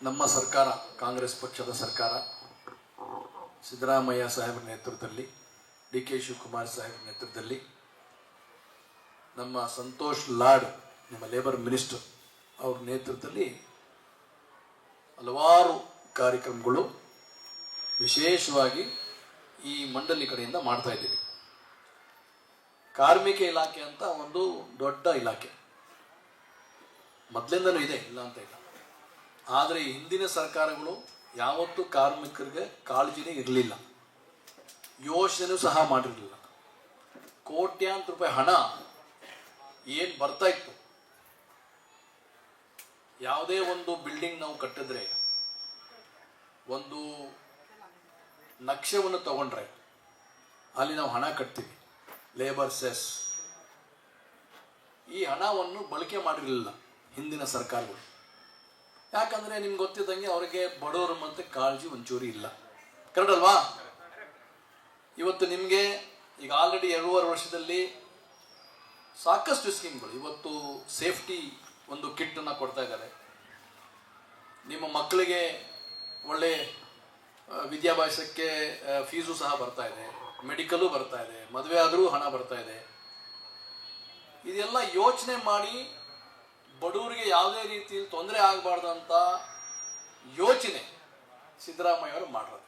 ನಮ್ಮ ಸರ್ಕಾರ, ಕಾಂಗ್ರೆಸ್ ಪಕ್ಷದ ಸರ್ಕಾರ, ಸಿದ್ದರಾಮಯ್ಯ ಸಾಹೇಬರ ನೇತೃತ್ವದಲ್ಲಿ, ಡಿ ಕೆ ಶಿವಕುಮಾರ್ ಸಾಹೇಬರ ನೇತೃತ್ವದಲ್ಲಿ, ನಮ್ಮ ಸಂತೋಷ್ ಲಾಡ್ ನಮ್ಮ ಲೇಬರ್ ಮಿನಿಸ್ಟರ್ ಅವ್ರ ನೇತೃತ್ವದಲ್ಲಿ ಹಲವಾರು ಕಾರ್ಯಕ್ರಮಗಳು ವಿಶೇಷವಾಗಿ ಈ ಮಂಡಳಿ ಕಡೆಯಿಂದ ಮಾಡ್ತಾ ಇದ್ದೀವಿ. ಕಾರ್ಮಿಕ ಇಲಾಖೆ ಅಂತ ಒಂದು ದೊಡ್ಡ ಇಲಾಖೆ ಮೊದಲಿಂದನೂ ಇದೆ, ಇಲ್ಲ ಅಂತ ಇಲ್ಲ. ಆದರೆ ಹಿಂದಿನ ಸರ್ಕಾರಗಳು ಯಾವತ್ತೂ ಕಾರ್ಮಿಕರಿಗೆ ಕಾಳಜಿನೇ ಇರಲಿಲ್ಲ, ಯೋಚನೆಯೂ ಸಹ ಮಾಡಿರಲಿಲ್ಲ. ಕೋಟ್ಯಾಂತರ ರೂಪಾಯಿ ಹಣ ಏನು ಬರ್ತಾ ಇತ್ತು, ಯಾವುದೇ ಒಂದು ಬಿಲ್ಡಿಂಗ್ ನಾವು ಕಟ್ಟಿದ್ರೆ, ಒಂದು ನಕ್ಷೆವನ್ನು ತಗೊಂಡ್ರೆ ಅಲ್ಲಿ ನಾವು ಹಣ ಕಟ್ತೀವಿ, ಲೇಬರ್ ಸೆಸ್. ಈ ಹಣವನ್ನು ಬಳಕೆ ಮಾಡಿರಲಿಲ್ಲ ಹಿಂದಿನ ಸರ್ಕಾರಗಳು. ಯಾಕಂದರೆ ನಿಮ್ಗೆ ಗೊತ್ತಿದ್ದಂಗೆ ಅವರಿಗೆ ಬಡವರು ಮತ್ತೆ ಕಾಳಜಿ ಒಂಚೂರಿ ಇಲ್ಲ. ಕರೆಕ್ಟ್ ಅಲ್ವಾ? ಇವತ್ತು ನಿಮಗೆ ಈಗ ಆಲ್ರೆಡಿ 2.5 ವರ್ಷದಲ್ಲಿ ಸಾಕಷ್ಟು ಸ್ಕೀಮ್ಗಳು, ಇವತ್ತು ಸೇಫ್ಟಿ ಒಂದು ಕಿಟ್ಟನ್ನು ಕೊಡ್ತಾ ಇದ್ದಾರೆ. ನಿಮ್ಮ ಮಕ್ಕಳಿಗೆ ಒಳ್ಳೆ ವಿದ್ಯಾಭ್ಯಾಸಕ್ಕೆ ಫೀಸು ಸಹ ಬರ್ತಾ ಇದೆ, ಮೆಡಿಕಲು ಬರ್ತಾ ಇದೆ, ಮದುವೆ ಆದರೂ ಹಣ ಬರ್ತಾ ಇದೆ. ಇದೆಲ್ಲ ಯೋಚನೆ ಮಾಡಿ ಬಡವರಿಗೆ ಯಾವುದೇ ರೀತಿಯಲ್ಲಿ ತೊಂದರೆ ಆಗಬಾರ್ದು ಅಂತ ಯೋಚನೆ ಸಿದ್ದರಾಮಯ್ಯ ಅವರು ಮಾಡಿರೋದು.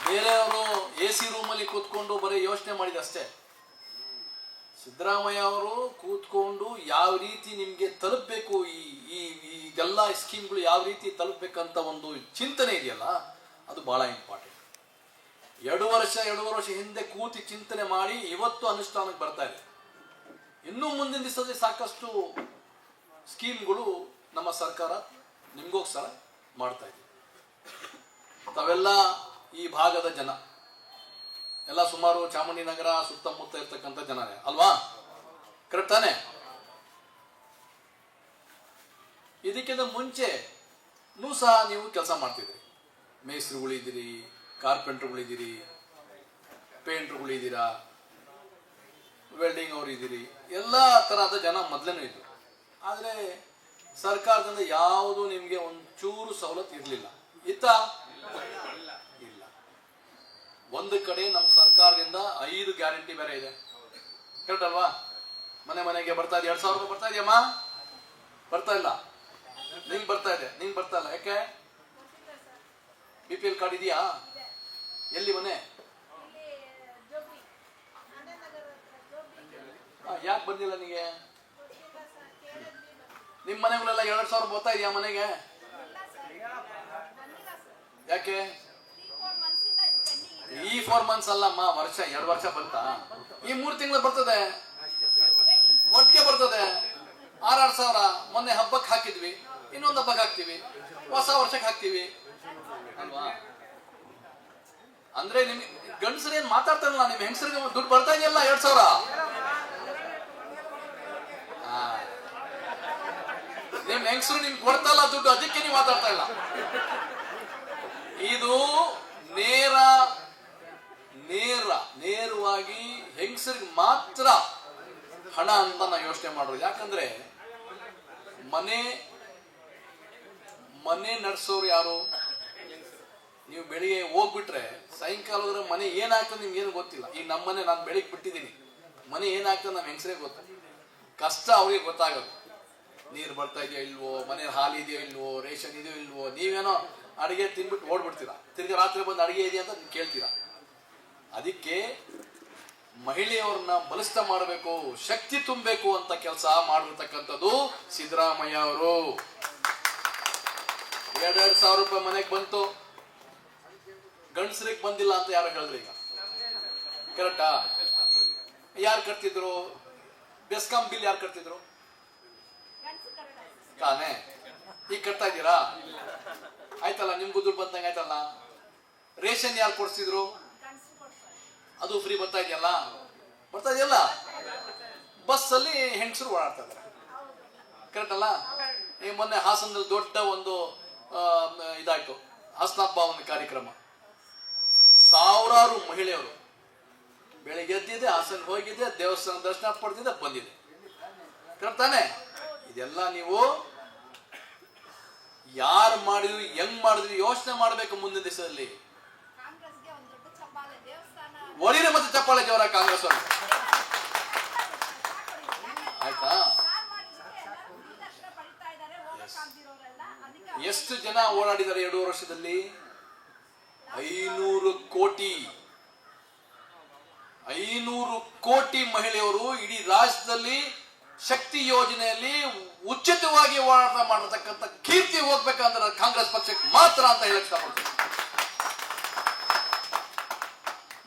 ಬೇರೆಯವರು AC ರೂಮಲ್ಲಿ ಕೂತ್ಕೊಂಡು ಬರೀ ಯೋಚನೆ ಮಾಡಿದ ಅಷ್ಟೇ. ಸಿದ್ದರಾಮಯ್ಯ ಅವರು ಕೂತ್ಕೊಂಡು ಯಾವ ರೀತಿ ನಿಮಗೆ ತಲುಪಬೇಕು, ಇದೆಲ್ಲ ಸ್ಕೀಮ್ಗಳು ಯಾವ ರೀತಿ ತಲುಪಬೇಕಂತ ಒಂದು ಚಿಂತನೆ ಇದೆಯಲ್ಲ, ಅದು ಬಹಳ ಇಂಪಾರ್ಟೆಂಟ್. 2.5 ವರ್ಷ ಹಿಂದೆ ಕೂತಿ ಚಿಂತನೆ ಮಾಡಿ ಇವತ್ತು ಅನುಷ್ಠಾನಕ್ಕೆ ಬರ್ತಾ ಇದೆ. ಇನ್ನೂ ಮುಂದಿನ ದಿವಸದಲ್ಲಿ ಸಾಕಷ್ಟು ಸ್ಕೀಮ್ಗಳು ನಮ್ಮ ಸರ್ಕಾರ ನಿಮಗೋಸ್ಕರ ಮಾಡ್ತಾ ಇದೆ. ತಾವೆಲ್ಲ ಈ ಭಾಗದ ಜನ ಎಲ್ಲ ಸುಮಾರು ಚಾಮುಂಡಿನಗರ ಸುತ್ತಮುತ್ತ ಇರ್ತಕ್ಕಂಥ ಜನರೇ ಅಲ್ವಾ? ಕರೆಕ್ಟ್ ತಾನೆ? ಇದಕ್ಕಿಂತ ಮುಂಚೆನೂ ಸಹ ನೀವು ಕೆಲಸ ಮಾಡ್ತಿದ್ರಿ. ಮೇಸ್ತ್ರಿಗಳಿದ್ದೀರಿ, ಕಾರ್ಪೆಂಟ್ರುಗಳಿದ್ದೀರಿ, ಪೇಂಟ್ರುಗಳಿದ್ದೀರಾ, ವೆಲ್ಡಿಂಗ್ ಅವರು ಇದ್ದೀರಿ, ಎಲ್ಲ ತರಹದ ಜನ ಮೊದಲೇನೂ ಇದ್ರು. ಆದರೆ ಸರ್ಕಾರದಿಂದ ಯಾವುದು ನಿಮಗೆ ಒಂಚೂರು ಸವಲತ್ತು ಇರಲಿಲ್ಲ. ಇಲ್ಲ. ಒಂದು ಕಡೆ ನಮ್ಮ ಸರ್ಕಾರದಿಂದ 5 ಗ್ಯಾರಂಟಿ ಬೇರೆ ಇದೆ. ಕರೆಕ್ಟ್ ಅಲ್ವಾ? ಮನೆಗೆ ಬರ್ತಾ ಇದೆ, 2,000 ರೂಪಾಯಿ ಬರ್ತಾ ಇದೆಯಮ್ಮ? ಬರ್ತಾ ಇಲ್ಲ. ನಿಂಗೆ ಬರ್ತಾ ಇದೆ, ನಿಂಗೆ ಬರ್ತಾ ಇಲ್ಲ. ಯಾಕೆ? BPL ಕಾರ್ಡ್ ಇದೆಯಾ? ಎಲ್ಲಿ ಮನೆ? ಯಾಕೆ ಬಂದಿಲ್ಲ ನಿಮಗೆ? ನಿಮ್ಮ ಮನೆಗಳೆಲ್ಲ 2,000 ಬರ್ತಾ ಇದೆಯಾ ಮನೆಗೆ? ಯಾಕೆ? ಈ 4 ಮಂತ್ಸ್ ಅಲ್ಲಮ್ಮ, ವರ್ಷ 2 ವರ್ಷ ಬಂತಾ? ಈ 3 ತಿಂಗಳು ಬರ್ತದೆ, ಒಟ್ಟಿಗೆ ಬರ್ತದೆ. 6,000 ಮೊನ್ನೆ ಹಬ್ಬಕ್ಕೆ ಹಾಕಿದ್ವಿ, ಇನ್ನೊಂದು ಹಬ್ಬಕ್ಕೆ ಹಾಕ್ತಿವಿ, ಹೊಸ ವರ್ಷಕ್ಕೆ ಹಾಕ್ತಿವಿ ಅಲ್ವಾ? ಅಂದ್ರೆ ನಿಮ್ ಗಂಡಸರು ಏನ್ ಮಾತಾಡ್ತಾರಲ್ಲ, ನಿಮ್ ಹೆಂಗಸರಿಗೆ ದುಡ್ಡು ಬರ್ತಾ ಇದೆಯಲ್ಲ 2,000. ನಿಮ್ ಹೆಂಗಸರು ನಿಮ್ಗೆ ಕೊಡ್ತಲ್ಲ ದುಡ್ಡು, ಅದಕ್ಕೆ ನೀವು ಮಾತಾಡ್ತಾ ಇಲ್ಲ. ಇದು ನೇರವಾಗಿ ಹೆಂಗಸರಿಗೆ ಮಾತ್ರ ಹಣ ಅಂತ ನಾವು ಯೋಚನೆ ಮಾಡೋದು. ಯಾಕಂದ್ರೆ ಮನೆ ನಡೆಸೋರು ಯಾರು? ನೀವು ಬೆಳಿಗ್ಗೆ ಹೋಗ್ಬಿಟ್ರೆ ಸಾಯಂಕಾಲ ಮನೆ ಏನಾಗ್ತದೆ ನಿಮ್ಗೇನು ಗೊತ್ತಿಲ್ಲ. ಈಗ ನಮ್ಮ ಮನೆ ನಾನು ಬೆಳಿಗ್ಗೆ ಬಿಟ್ಟಿದ್ದೀನಿ, ಮನೆ ಏನಾಗ್ತದೆ ನಮ್ಮ ಹೆಂಗಸರಿಗೆ ಗೊತ್ತ. ಕಷ್ಟ ಅವ್ರಿಗೆ ಗೊತ್ತಾಗೋದು. ನೀರು ಬರ್ತಾ ಇದೆಯೋ ಇಲ್ವೋ, ಮನೆ ಹಾಲು ಇದೆಯೋ ಇಲ್ವೋ, ರೇಷನ್ ಇದೆಯೋ ಇಲ್ವೋ. ನೀವೇನೋ ಅಡುಗೆ ತಿನ್ಬಿಟ್ಟು ಓಡ್ಬಿಡ್ತೀರಾ, ತಿರ್ಗಿ ರಾತ್ರಿ ಬಂದು ಅಡುಗೆ ಇದೆಯಾ ಅಂತ ಕೇಳ್ತೀರಾ. ಅದಕ್ಕೆ ಮಹಿಳೆಯವ್ರನ್ನ ಬಲಿಷ್ಠ ಮಾಡಬೇಕು, ಶಕ್ತಿ ತುಂಬಬೇಕು ಅಂತ ಕೆಲಸ ಮಾಡಿರ್ತಕ್ಕಂಥದ್ದು ಸಿದ್ದರಾಮಯ್ಯ ಅವರು. 2,000 ರೂಪಾಯಿ ಮನೆಗೆ ಬಂತು, ಗಂಡಸರಿಗೆ ಬಂದಿಲ್ಲ ಅಂತ ಯಾರು ಹೇಳಿದ್ರು? ಈಗ ಕರೆಕ್ಟಾ? ಯಾರು ಕಟ್ತಿದ್ರು? ಬೆಸ್ಕಾಂ ಬಿಲ್ ಯಾರು ಕಟ್ತಿದ್ರು ತಾನೇ? ಈಗ ಕಟ್ತಾ ಇದ್ದೀರಾ? ಆಯ್ತಲ್ಲ, ನಿಮ್ಗೂ ದುಡ್ಡು ಬಂದಂಗೆ ಆಯ್ತಲ್ಲ. ರೇಷನ್ ಯಾರು ಕೊಡ್ಸಿದ್ರು? ಅದು ಫ್ರೀ ಬರ್ತಾ ಇದೆಯಲ್ಲ. ಬಸ್ಸಲ್ಲಿ ಹೆಂಗಸರು ಓಡಾಡ್ತಾ ಇದ್ದಾರೆ. ಕರೆಕ್ಟ್ ಅಲ್ಲ? ಈ ಮೊನ್ನೆ ಹಾಸನದಲ್ಲಿ ದೊಡ್ಡ ಒಂದು ಇದಾಯ್ತು, ಹಾಸನಾಥ್ ಭಾವನ ಕಾರ್ಯಕ್ರಮ. ಸಾವಿರಾರು ಮಹಿಳೆಯರು ಬೆಳಿಗ್ಗೆ ಎದ್ದಿದೆ, ಹಾಸನ ಹೋಗಿದೆ, ದೇವಸ್ಥಾನ ದರ್ಶನ ಪಡೆದಿದೆ, ಬಂದಿದೆ. ಕರೆಕ್ಟ್ ತಾನೆ? ಇದೆಲ್ಲ ನೀವು ಯಾರು ಮಾಡಿದ್ರು ಹೆಂಗ್ ಮಾಡಿದ್ರು ಯೋಚನೆ ಮಾಡಬೇಕು ಮುಂದಿನ ದಿವಸದಲ್ಲಿ. ಒಳಿರೆ ಮತ್ತೆ ಚಪ್ಪಾಳೆ ಜವರ ಕಾಂಗ್ರೆಸ್ ಅವರು, ಆಯ್ತಾ? ಎಷ್ಟು ಜನ ಓಡಾಡಿದ್ದಾರೆ 2 ವರ್ಷದಲ್ಲಿ? 500 ಕೋಟಿ ಮಹಿಳೆಯರು ಇಡೀ ರಾಜ್ಯದಲ್ಲಿ ಶಕ್ತಿ ಯೋಜನೆಯಲ್ಲಿ ಉಚಿತವಾಗಿ ಓಡಾಟ ಮಾಡತಕ್ಕಂಥ ಕೀರ್ತಿ ಹೋಗ್ಬೇಕಂದ್ರೆ ಕಾಂಗ್ರೆಸ್ ಪಕ್ಷಕ್ಕೆ ಮಾತ್ರ ಅಂತ ಹೇಳಕ್ ಇಷ್ಟಪಡ್ತೀನಿ.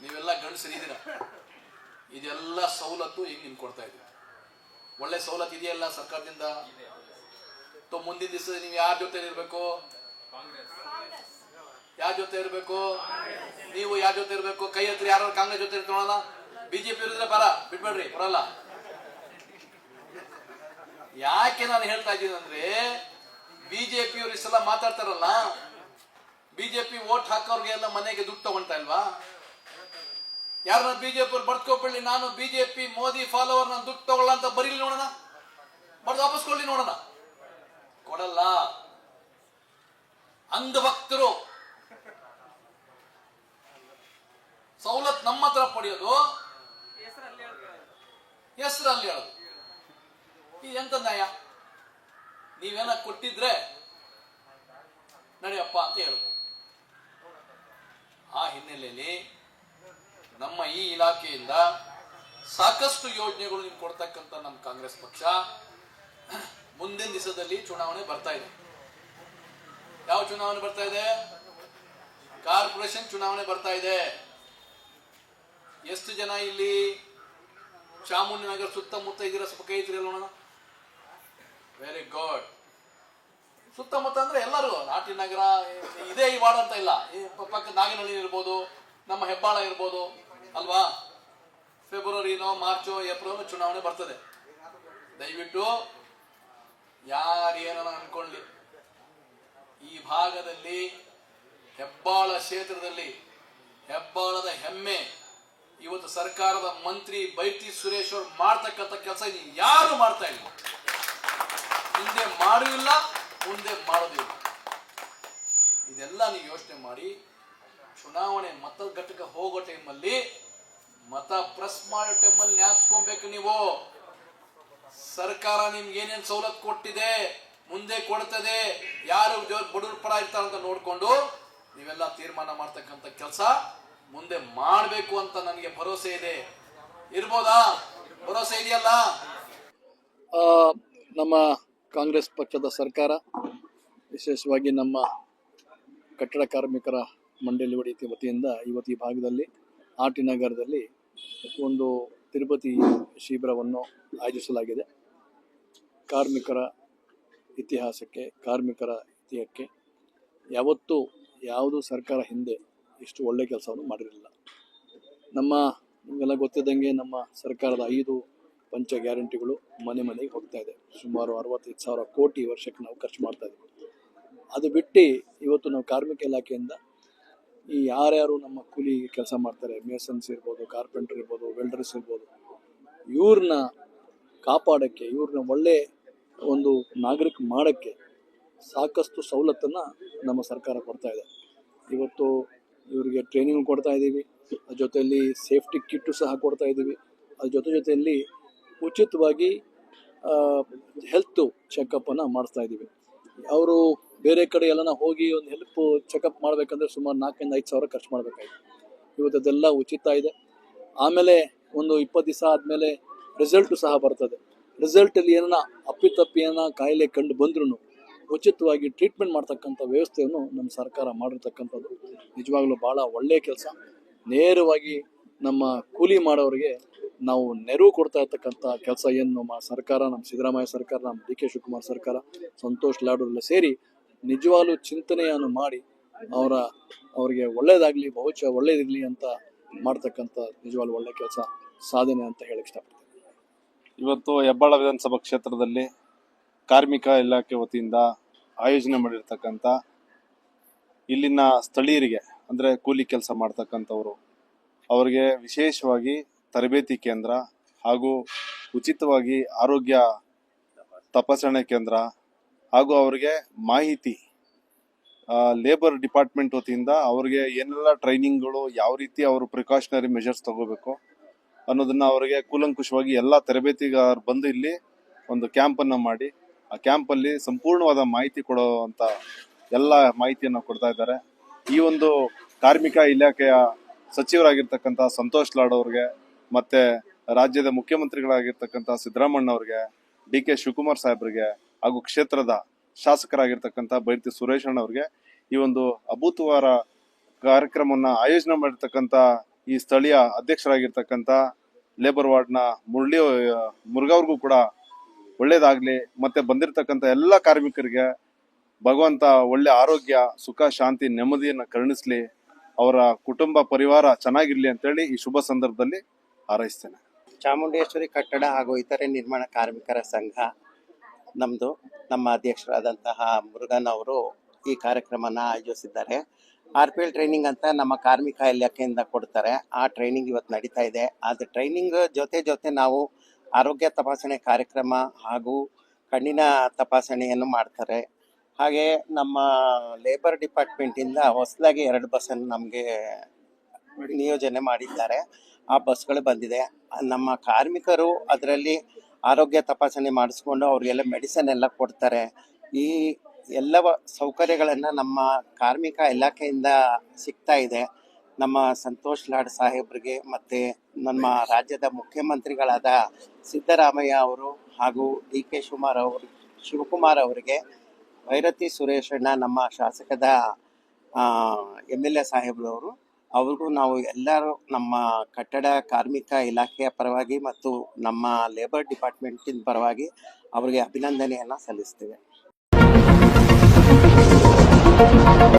ನೀವೆಲ್ಲ ಗಂಡಸರಿದ್ದೀರ, ಇದೆಲ್ಲ ಸವಲತ್ತು ಈಗ ನಿಮ್ಗೆ ಕೊಡ್ತಾ ಇದ್ದೀವಿ. ಒಳ್ಳೆ ಸವಲತ್ತು ಇದೆಯಲ್ಲ ಸರ್ಕಾರದಿಂದ. ಮುಂದಿನ ದಿವಸ ನೀವು ಯಾರ ಜೊತೆ ಇರಬೇಕು? ಯಾರ ಜೊತೆ ಇರಬೇಕು? ನೀವು ಯಾರ ಜೊತೆ ಇರಬೇಕು? ಕೈ ಹತ್ರ ಯಾರು ಕಾಂಗ್ರೆಸ್ ಜೊತೆ ಇರ್ಕೊಳ್ಳೋಣ. ಬಿಜೆಪಿ ಇರಿದ್ರೆ ಬರ ಬಿಟ್ಬೇಡ್ರಿ, ಬರಲ್ಲ. ಯಾಕೆ ನಾನು ಹೇಳ್ತಾ ಇದ್ದೀನಿ ಅಂದ್ರೆ, ಬಿಜೆಪಿಯವರು ಇಷ್ಟೆಲ್ಲ ಮಾತಾಡ್ತಾರಲ್ಲ, ಬಿಜೆಪಿ ವೋಟ್ ಹಾಕೋರ್ಗೆ ಎಲ್ಲ ಮನೆಗೆ ದುಡ್ಡು ತಗೊಂತಾ ಇಲ್ವಾ? ಯಾರನ್ನ ಬಿಜೆಪಿ ಅವ್ರು ಬರ್ಕೋಬಿಡ್ಲಿ, ನಾನು ಬಿಜೆಪಿ ಮೋದಿ ಫಾಲೋವರ್, ನಾನು ದುಡ್ಡು ತಗೊಳ್ಳ ಅಂತ ಬರೀಲಿ ನೋಡೋಣ, ಬರ್ದು ವಾಪಸ್ ಕೊಡ್ಲಿ ನೋಡೋಣ. ಕೊಡಲ್ಲ. ಅಂಧಭಕ್ತರು ಸವಲತ್ತು ನಮ್ಮ ಹತ್ರ ಪಡೆಯೋದು, ಹೆಸರಲ್ಲಿ ಹೇಳೋದು, ಇದು ಎಂತ ನ್ಯಾಯ? ನೀವೇನ ಕೊಟ್ಟಿದ್ರೆ ನಡೆಯಪ್ಪ ಅಂತ ಹೇಳ್ಬೋದು. ಆ ಹಿನ್ನೆಲೆಯಲ್ಲಿ ನಮ್ಮ ಈ ಇಲಾಖೆಯಿಂದ ಸಾಕಷ್ಟು ಯೋಜನೆಗಳು ನಿಮ್ಗೆ ಕೊಡ್ತಕ್ಕಂಥ ನಮ್ಮ ಕಾಂಗ್ರೆಸ್ ಪಕ್ಷ ಮುಂದಿನ ದಿವಸದಲ್ಲಿ ಚುನಾವಣೆ ಬರ್ತಾ ಇದೆ. ಯಾವ ಚುನಾವಣೆ ಬರ್ತಾ ಇದೆ? ಕಾರ್ಪೊರೇಷನ್ ಚುನಾವಣೆ ಬರ್ತಾ ಇದೆ. ಎಷ್ಟು ಜನ ಇಲ್ಲಿ ಚಾಮುಂಡಿನಗರ ಸುತ್ತಮುತ್ತ ಇದೀರ? ಸ್ವಲ್ಪ ಕೈ ಐತ್ರಿ ನೋಡೋಣ. Very good. ಸುತ್ತಮುತ್ತ ಅಂದ್ರೆ ಎಲ್ಲರೂ ನಾಟಿನಗರ ಇದೇ ಈ ವಾರ್ಡ್ ಅಂತ ಇಲ್ಲ, ಈ ಪಕ್ಕ ನಾಗನಹಳ್ಳಿ ಇರ್ಬೋದು, ನಮ್ಮ ಹೆಬ್ಬಾಳ ಇರ್ಬೋದು ಅಲ್ವಾ? ಫೆಬ್ರವರಿನೋ ಮಾರ್ಚೋ ಏಪ್ರಿಲ್ ಚುನಾವಣೆ ಬರ್ತದೆ. ದಯವಿಟ್ಟು ಯಾರೇನ ಅನ್ಕೊಳ್ಳಿ, ಈ ಭಾಗದಲ್ಲಿ ಹೆಬ್ಬಾಳ ಕ್ಷೇತ್ರದಲ್ಲಿ ಹೆಬ್ಬಾಳದ ಹೆಮ್ಮೆ ಇವತ್ತು ಸರ್ಕಾರದ ಮಂತ್ರಿ ಬೈಟಿ ಸುರೇಶ್ ಅವರು ಮಾಡ್ತಕ್ಕಂಥ ಕೆಲಸ ಯಾರು ಮಾಡ್ತಾ ಇಲ್ಲ. ಹಿಂದೆ ಮಾಡುವಿಲ್ಲ, ಮುಂದೆ ಮಾಡೋದಿಲ್ಲ. ಇದೆಲ್ಲ ನೀವು ಯೋಚನೆ ಮಾಡಿ, ಚುನಾವಣೆ ಮತ ಘಟಕ ಹೋಗೋ ಟೈಮಲ್ಲಿ, ಮತ ಪ್ರೆಸ್ ಮಾಡೋ ಟೈಮಲ್ಲಿ ನ್ಯಾಸ್ಕೊಬೇಕು. ನೀವು ಸರ್ಕಾರ ನಿಮ್ಗೆ ಏನೇನು ಸವಲತ್ತು ಕೊಟ್ಟಿದೆ, ಮುಂದೆ ಕೊಡ್ತದೆ, ಯಾರು ಬಡವ್ರ ಪರ ಇರ್ತಾರೆ ಅಂತ ನೋಡ್ಕೊಂಡು ನೀವೆಲ್ಲ ತೀರ್ಮಾನ ಮಾಡ್ತಕ್ಕಂಥ ಕೆಲಸ ಮುಂದೆ ಮಾಡಬೇಕು ಅಂತ ನನಗೆ ಭರವಸೆ ಇದೆ. ಇರ್ಬೋದಾ? ಭರವಸೆ ಇದೆಯಲ್ಲ? ನಮ್ಮ ಕಾಂಗ್ರೆಸ್ ಪಕ್ಷದ ಸರ್ಕಾರ, ವಿಶೇಷವಾಗಿ ನಮ್ಮ ಕಟ್ಟಡ ಕಾರ್ಮಿಕರ ಮಂಡಳಿ ವತಿಯಿಂದ ಇವತ್ತು ಈ ಭಾಗದಲ್ಲಿ ಆಟಿನಗರದಲ್ಲಿ ಒಂದು ತಿರುಪತಿ ಶಿಬಿರವನ್ನು ಆಯೋಜಿಸಲಾಗಿದೆ. ಕಾರ್ಮಿಕರ ಇತಿಹಾಸಕ್ಕೆ, ಕಾರ್ಮಿಕರ ಇತಿಹಾಸಕ್ಕೆ ಯಾವತ್ತೂ ಯಾವುದು ಸರ್ಕಾರ ಹಿಂದೆ ಇಷ್ಟು ಒಳ್ಳೆ ಕೆಲಸವನ್ನು ಮಾಡಿರಲಿಲ್ಲ. ನಿಮಗೆಲ್ಲ ಗೊತ್ತಿದ್ದಂಗೆ ನಮ್ಮ ಸರ್ಕಾರದ 5 ಪಂಚ ಗ್ಯಾರಂಟಿಗಳು ಮನೆ ಮನೆಗೆ ಹೋಗ್ತಾ ಇದೆ. ಸುಮಾರು 65,000 ಕೋಟಿ ವರ್ಷಕ್ಕೆ ನಾವು ಖರ್ಚು ಮಾಡ್ತಾ ಇದ್ದೀವಿ. ಅದು ಬಿಟ್ಟು ಇವತ್ತು ನಾವು ಕಾರ್ಮಿಕ ಇಲಾಖೆಯಿಂದ ಈ ಯಾರ್ಯಾರು ನಮ್ಮ ಕೂಲಿ ಕೆಲಸ ಮಾಡ್ತಾರೆ, ಮೇಸನ್ಸ್ ಇರ್ಬೋದು, ಕಾರ್ಪೆಂಟರ್ ಇರ್ಬೋದು, ವೆಲ್ಡರ್ಸ್ ಇರ್ಬೋದು, ಇವ್ರನ್ನ ಕಾಪಾಡೋಕ್ಕೆ, ಇವ್ರನ್ನ ಒಳ್ಳೆ ಒಂದು ನಾಗರಿಕ ಮಾಡೋಕ್ಕೆ ಸಾಕಷ್ಟು ಸವಲತ್ತನ್ನು ನಮ್ಮ ಸರ್ಕಾರ ಕೊಡ್ತಾ ಇದೆ. ಇವತ್ತು ಇವರಿಗೆ ಟ್ರೈನಿಂಗ್ ಕೊಡ್ತಾ ಇದ್ದೀವಿ, ಅದ್ರ ಜೊತೆಯಲ್ಲಿ ಸೇಫ್ಟಿ ಕಿಟ್ಟು ಸಹ ಕೊಡ್ತಾ ಇದ್ದೀವಿ. ಅದ್ರ ಜೊತೆಯಲ್ಲಿ ಉಚಿತವಾಗಿ ಹೆಲ್ತ್ ಚೆಕಪ್ಪನ್ನು ಮಾಡಿಸ್ತಾ ಇದ್ದೀವಿ. ಅವರು ಬೇರೆ ಕಡೆ ಎಲ್ಲನ ಹೋಗಿ ಒಂದು ಹೆಲ್ಪ್ ಚೆಕಪ್ ಮಾಡಬೇಕಂದ್ರೆ ಸುಮಾರು 4,000 5,000 ಖರ್ಚು ಮಾಡಬೇಕಾಗಿದೆ. ಇವತ್ತು ಅದೆಲ್ಲ ಉಚಿತ ಇದೆ. ಆಮೇಲೆ ಒಂದು 20 ದಿವಸ ಆದಮೇಲೆ ರಿಸಲ್ಟು ಸಹ ಬರ್ತದೆ. ರಿಸಲ್ಟಲ್ಲಿ ಏನನ್ನ ಅಪ್ಪಿತಪ್ಪಿ ಕಾಯಿಲೆ ಕಂಡು ಬಂದ್ರೂ ಉಚಿತವಾಗಿ ಟ್ರೀಟ್ಮೆಂಟ್ ಮಾಡ್ತಕ್ಕಂಥ ವ್ಯವಸ್ಥೆಯನ್ನು ನಮ್ಮ ಸರ್ಕಾರ ಮಾಡಿರ್ತಕ್ಕಂಥದ್ದು ನಿಜವಾಗ್ಲೂ ಭಾಳ ಒಳ್ಳೆಯ ಕೆಲಸ. ನೇರವಾಗಿ ನಮ್ಮ ಕೂಲಿ ಮಾಡೋರಿಗೆ ನಾವು ನೆರವು ಕೊಡ್ತಾ ಇರ್ತಕ್ಕಂಥ ಕೆಲಸ ಏನು ನಮ್ಮ ಸರ್ಕಾರ, ನಮ್ಮ ಸಿದ್ದರಾಮಯ್ಯ ಸರ್ಕಾರ, ನಮ್ಮ ಡಿ ಕೆ ಶಿವಕುಮಾರ್ ಸರ್ಕಾರ, ಸಂತೋಷ್ ಲಾಡೂರೆಲ್ಲ ಸೇರಿ ನಿಜವಾಗ್ಲೂ ಚಿಂತನೆಯನ್ನು ಮಾಡಿ ಅವರಿಗೆ ಒಳ್ಳೇದಾಗಲಿ, ಬಹುಶಃ ಒಳ್ಳೇದಿರಲಿ ಅಂತ ಮಾಡ್ತಕ್ಕಂಥ ನಿಜವಾಗ್ಲೂ ಒಳ್ಳೆ ಕೆಲಸ, ಸಾಧನೆ ಅಂತ ಹೇಳಕ್ಕೆ ಇಷ್ಟಪಡ್ತೀನಿ. ಇವತ್ತು ಹೆಬ್ಬಾಳ ವಿಧಾನಸಭಾ ಕ್ಷೇತ್ರದಲ್ಲಿ ಕಾರ್ಮಿಕ ಇಲಾಖೆ ವತಿಯಿಂದ ಆಯೋಜನೆ ಮಾಡಿರ್ತಕ್ಕಂಥ ಇಲ್ಲಿನ ಸ್ಥಳೀಯರಿಗೆ, ಅಂದರೆ ಕೂಲಿ ಕೆಲಸ ಮಾಡ್ತಕ್ಕಂಥವ್ರು, ಅವರಿಗೆ ವಿಶೇಷವಾಗಿ ತರಬೇತಿ ಕೇಂದ್ರ ಹಾಗೂ ಉಚಿತವಾಗಿ ಆರೋಗ್ಯ ತಪಾಸಣೆ ಕೇಂದ್ರ ಹಾಗೂ ಅವರಿಗೆ ಮಾಹಿತಿ ಲೇಬರ್ ಡಿಪಾರ್ಟ್ಮೆಂಟ್ ವತಿಯಿಂದ ಅವ್ರಿಗೆ ಏನೆಲ್ಲ ಟ್ರೈನಿಂಗ್ಗಳು, ಯಾವ ರೀತಿ ಅವರು ಪ್ರಿಕಾಷನರಿ ಮೆಷರ್ಸ್ ತಗೋಬೇಕು ಅನ್ನೋದನ್ನ ಅವರಿಗೆ ಕೂಲಂಕುಷವಾಗಿ ಎಲ್ಲ ತರಬೇತಿಗಾರರು ಬಂದು ಇಲ್ಲಿ ಒಂದು ಕ್ಯಾಂಪನ್ನು ಮಾಡಿ ಆ ಕ್ಯಾಂಪಲ್ಲಿ ಸಂಪೂರ್ಣವಾದ ಮಾಹಿತಿ ಕೊಡುವಂಥ ಎಲ್ಲ ಮಾಹಿತಿಯನ್ನು ಕೊಡ್ತಾ ಇದ್ದಾರೆ. ಈ ಒಂದು ಕಾರ್ಮಿಕ ಇಲಾಖೆಯ ಸಚಿವರಾಗಿರ್ತಕ್ಕಂಥ ಸಂತೋಷ್ ಲಾಡ್ ಅವ್ರಿಗೆ, ಮತ್ತೆ ರಾಜ್ಯದ ಮುಖ್ಯಮಂತ್ರಿಗಳಾಗಿರ್ತಕ್ಕಂಥ ಸಿದ್ದರಾಮಣ್ಣ ಅವ್ರಿಗೆ, DK ಶಿವಕುಮಾರ್ ಸಾಹೇಬ್ರಿಗೆ, ಹಾಗೂ ಕ್ಷೇತ್ರದ ಶಾಸಕರಾಗಿರ್ತಕ್ಕಂಥ ಬೈರತಿ ಸುರೇಶಣ್ಣ ಅವ್ರಿಗೆ ಈ ಒಂದು ಅಭೂತವಾರ ಕಾರ್ಯಕ್ರಮವನ್ನ ಆಯೋಜನೆ ಮಾಡಿರ್ತಕ್ಕಂಥ ಈ ಸ್ಥಳೀಯ ಅಧ್ಯಕ್ಷರಾಗಿರ್ತಕ್ಕಂಥ ಲೇಬರ್ ವಾರ್ಡ್ನ ಮುರುಘವ್ರಿಗೂ ಕೂಡ ಒಳ್ಳೇದಾಗ್ಲಿ. ಮತ್ತೆ ಬಂದಿರತಕ್ಕಂಥ ಎಲ್ಲ ಕಾರ್ಮಿಕರಿಗೆ ಭಗವಂತ ಒಳ್ಳೆ ಆರೋಗ್ಯ, ಸುಖ, ಶಾಂತಿ, ನೆಮ್ಮದಿಯನ್ನ ಕರುಣಿಸ್ಲಿ, ಅವರ ಕುಟುಂಬ ಪರಿವಾರ ಚೆನ್ನಾಗಿರ್ಲಿ ಅಂತೇಳಿ ಈ ಶುಭ ಸಂದರ್ಭದಲ್ಲಿ ಹಾರೈಸ್ತೇನೆ. ಚಾಮುಂಡೇಶ್ವರಿ ಕಟ್ಟಡ ಹಾಗೂ ಇತರೆ ನಿರ್ಮಾಣ ಕಾರ್ಮಿಕರ ಸಂಘ ನಮ್ಮದು, ನಮ್ಮ ಅಧ್ಯಕ್ಷರಾದಂತಹ ಮುರುಗನ್ ಅವರು ಈ ಕಾರ್ಯಕ್ರಮನ ಆಯೋಜಿಸಿದ್ದಾರೆ. RPL ಟ್ರೈನಿಂಗ್ ಅಂತ ನಮ್ಮ ಕಾರ್ಮಿಕ ಇಲಾಖೆಯಿಂದ ಕೊಡ್ತಾರೆ. ಆ ಟ್ರೈನಿಂಗ್ ಇವತ್ತು ನಡೀತಾ ಇದೆ. ಅದು ಟ್ರೈನಿಂಗ್ ಜೊತೆ ನಾವು ಆರೋಗ್ಯ ತಪಾಸಣೆ ಕಾರ್ಯಕ್ರಮ ಹಾಗೂ ಕಣ್ಣಿನ ತಪಾಸಣೆಯನ್ನು ಮಾಡ್ತಾರೆ. ಹಾಗೆ ನಮ್ಮ ಲೇಬರ್ ಡಿಪಾರ್ಟ್ಮೆಂಟಿಂದ ಹೊಸದಾಗಿ 2 ಬಸ್ಸನ್ನು ನಮಗೆ ನಿಯೋಜನೆ ಮಾಡಿದ್ದಾರೆ. ಆ ಬಸ್ಗಳು ಬಂದಿದೆ. ನಮ್ಮ ಕಾರ್ಮಿಕರು ಅದರಲ್ಲಿ ಆರೋಗ್ಯ ತಪಾಸಣೆ ಮಾಡಿಸ್ಕೊಂಡು ಅವ್ರಿಗೆಲ್ಲ ಮೆಡಿಸಿನ್ ಎಲ್ಲ ಕೊಡ್ತಾರೆ. ಈ ಎಲ್ಲ ಸೌಕರ್ಯಗಳನ್ನು ನಮ್ಮ ಕಾರ್ಮಿಕ ಇಲಾಖೆಯಿಂದ ಸಿಗ್ತಾ ಇದೆ. ನಮ್ಮ ಸಂತೋಷ್ ಲಾಡ್ ಸಾಹೇಬ್ರಿಗೆ ಮತ್ತು ನಮ್ಮ ರಾಜ್ಯದ ಮುಖ್ಯಮಂತ್ರಿಗಳಾದ ಸಿದ್ದರಾಮಯ್ಯ ಅವರು ಹಾಗೂ DK ಶಿವಕುಮಾರ್ ಅವರಿಗೆ, ಬೈರತಿ ಸುರೇಶಣ್ಣ ನಮ್ಮ ಶಾಸಕದ MLA ಸಾಹೇಬ್ರವರು, ಅವ್ರಿಗೂ ನಾವು ಎಲ್ಲರೂ ನಮ್ಮ ಕಟ್ಟಡ ಕಾರ್ಮಿಕ ಇಲಾಖೆಯ ಪರವಾಗಿ ಮತ್ತು ನಮ್ಮ ಲೇಬರ್ ಡಿಪಾರ್ಟ್ಮೆಂಟಿನ ಪರವಾಗಿ ಅವರಿಗೆ ಅಭಿನಂದನೆಯನ್ನು ಸಲ್ಲಿಸ್ತೇವೆ.